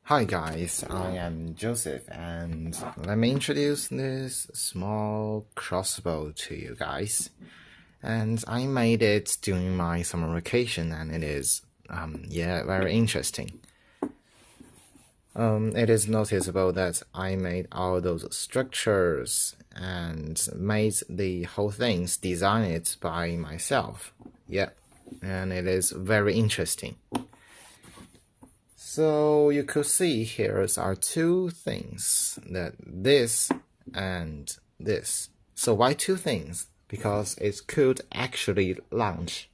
Hi guys, I am Joseph and let me introduce this small crossbow to you guys. And I made it during my summer vacation and it is, very interesting. It is noticeable that I made all those structures and made the whole things, design it by myself. Yeah, and it is very interesting. So you could see here are two things, that this and this. So why two things? Because it could actually launch.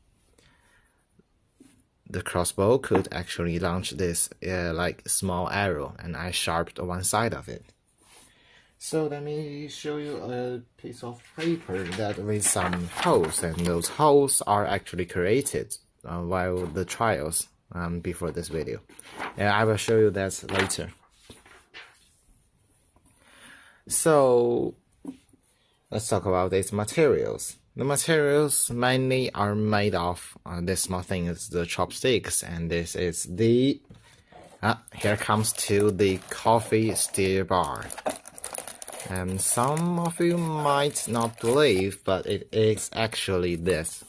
The crossbow could actually launch this like small arrow, and I sharpened one side of it. So let me show you a piece of paper that with some holes, and those holes are actually created while the trials before this video. I will show you that later. So let's talk about its materials. The materials mainly are made of this small thing is the chopsticks, and this is the here comes to the coffee stir bar. And some of you might not believe, but it is actually this.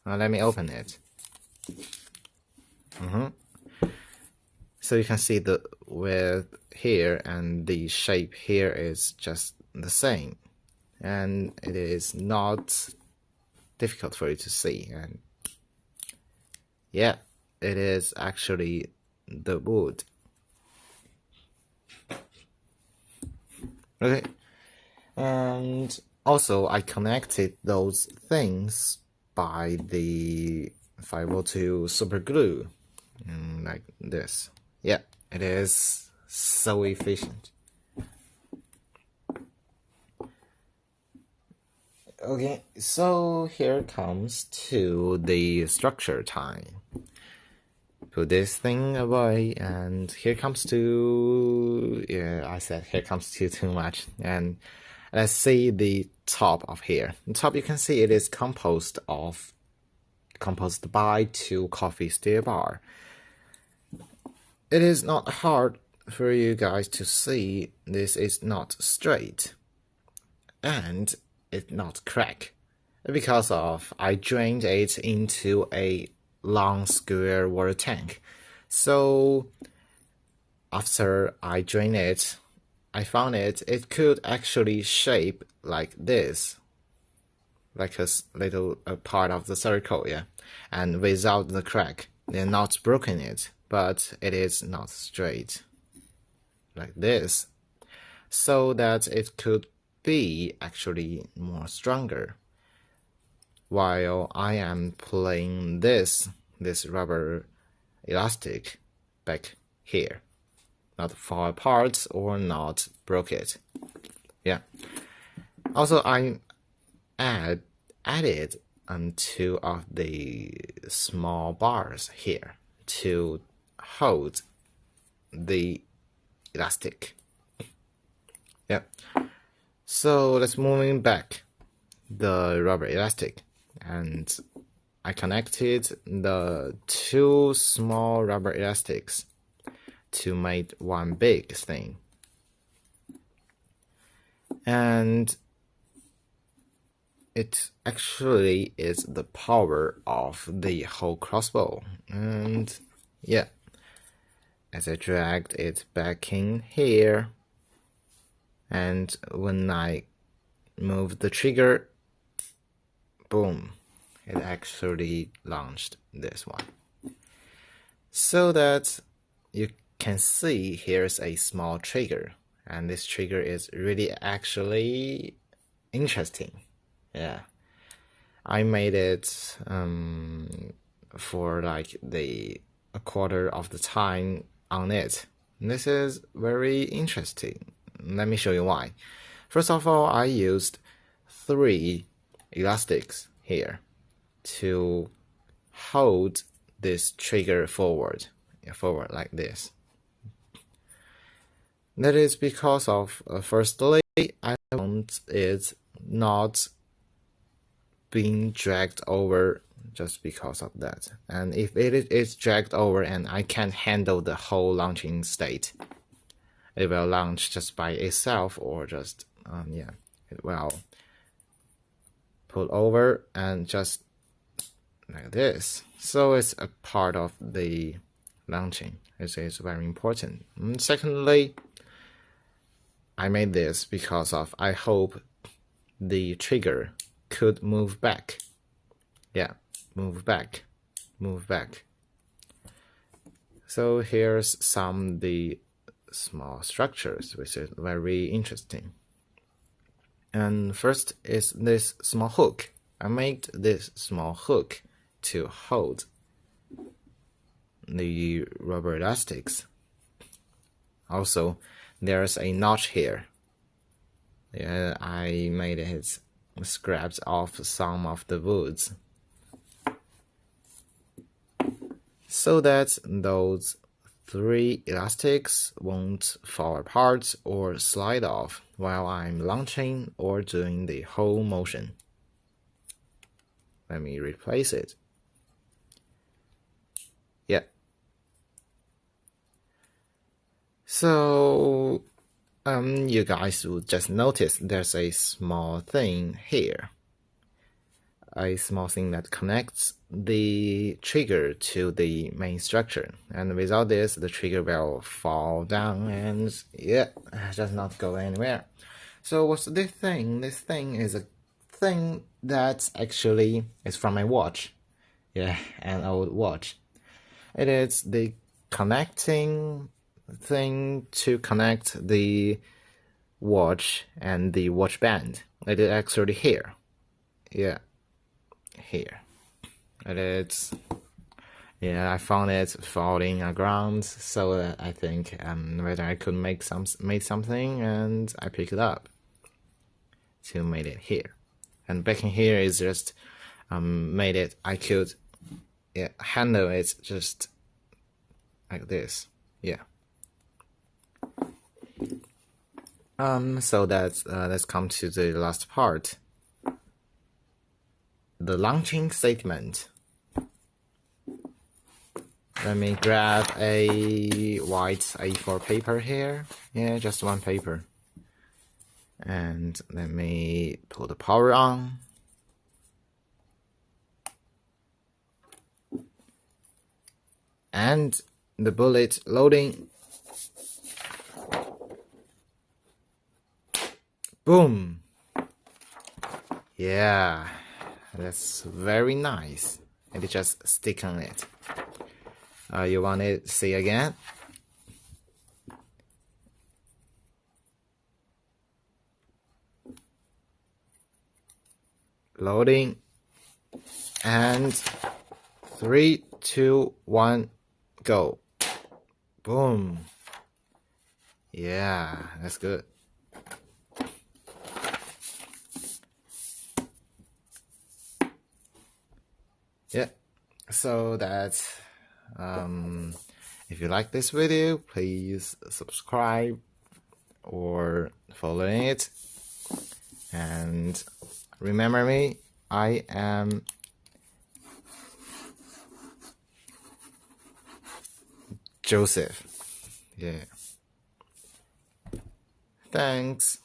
Let me open it. So you can see the width here and the shape here is just the same, and it is not difficult for you to see. And yeah, it is actually the wood. Okay, and also I connected those things by the 502 super glue, like this. Yeah, it is so efficient. Okay, so here comes to the structure time. Put this thing away, and here comes to, I said here comes to too much. And let's see the top of here. The top, you can see it is composed by two coffee stir bar. It is not hard for you guys to see this is not straight, and it's not crack, because of I drained it into a long square water tank. So after I drained it, I found it could actually shape like this, like a little part of the circle, yeah, and without the crack. They're not broken it, but it is not straight like this, so that it could be actually more stronger. While I am playing this rubber elastic back here, not fall apart or not broke it. Yeah. Also, I added two of the small bars here to hold the elastic. Yeah. So let's moving back the rubber elastic, and I connected the two small rubber elastics to make one big thing. And it actually is the power of the whole crossbow. And yeah, as I dragged it back in here, and when I move the trigger, boom, it actually launched this one. So that you can see here's a small trigger, and this trigger is really actually interesting. Yeah, I made it for like a quarter of the time on it. This is very interesting. Let me show you why. First of all, I used 3 elastics here to hold this trigger forward like this. That is because of, firstly, I want it not being dragged over just because of that. And if it is dragged over and I can't handle the whole launching state, it will launch just by itself, or just it will pull over and just like this. So it's a part of the launching. It is very important. And secondly, I made this because of I hope the trigger could move back. Yeah, move back. So here's some of the small structures, which is very interesting. And first is this small hook. I made this small hook to hold the rubber elastics. Also, there's a notch here. Yeah, I made it scraps off some of the woods so that those 3 elastics won't fall apart or slide off while I'm launching or doing the whole motion. Let me replace it. Yeah. So you guys will just notice there's a small thing here. A small thing that connects the trigger to the main structure. And without this, the trigger will fall down and just not go anywhere. So what's this thing? This thing is a thing that actually is from my watch. Yeah, an old watch. It is the connecting thing to connect the watch and the watch band. It is actually here. Yeah, here. It is. Yeah, I found it falling around, so I think whether I could make something, and I pick it up to make it here. And back in here is just made it. I could handle it just like this. Yeah. So that's let's come to the last part. The launching statement. Let me grab a white A4 paper here. Yeah, just one paper. And let me put the power on. And the bullet loading. Boom. Yeah, that's very nice. And just stick on it. You want it to see again? Loading. And 3, 2, 1, go. Boom. Yeah, that's good. Yeah, so that's if you like this video, please subscribe or follow it. And remember me, I am Joseph. Yeah. Thanks.